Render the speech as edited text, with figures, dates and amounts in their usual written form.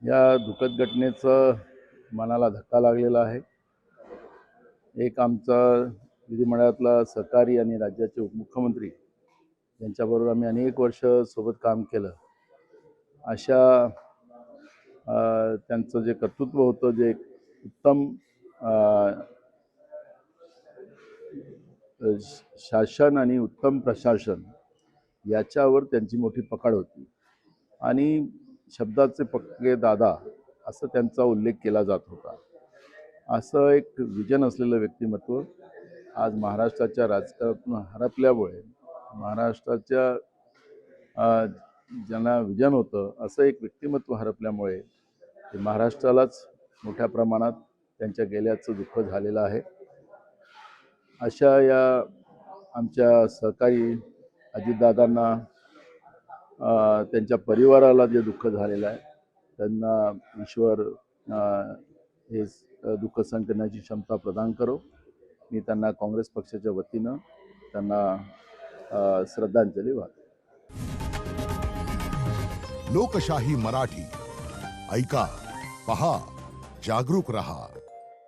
या दुःखद घटनेचं मनाला धक्का लागलेला आहे। एक आमचा विधिमंडळातला सहकारी आणि राज्याचे उपमुख्यमंत्री यांच्याबरोबर आम्ही अनेक वर्ष सोबत काम केलं। अशा त्यांचं जे कर्तृत्व होतं, जे उत्तम शासन आणि उत्तम प्रशासन याच्यावर त्यांची मोठी पकड होती आणि शब्दाचे पक्के दादा असं त्यांचा उल्लेख केला जात होता। असं एक विजन असलेलं व्यक्तिमत्व आज महाराष्ट्राच्या राजकारणातून हरपल्यामुळे, महाराष्ट्राच्या ज्यांना विजन होतं असं एक व्यक्तिमत्व हरपल्यामुळे महाराष्ट्रालाच मोठ्या प्रमाणात त्यांच्या गेल्याचं दुःख झालेलं आहे। अशा या आमच्या सहकारी अजितदादांना, त्यांच्या परिवाराला जे दुःख झालेलं आहे त्यांना ईश्वर हे दुःख सहन करण्याची क्षमता प्रदान करो। मी त्यांना काँग्रेस पक्षाच्या वतीनं त्यांना श्रद्धांजली वाहतो। लोकशाही मराठी ऐका, पहा, जागरूक रहा।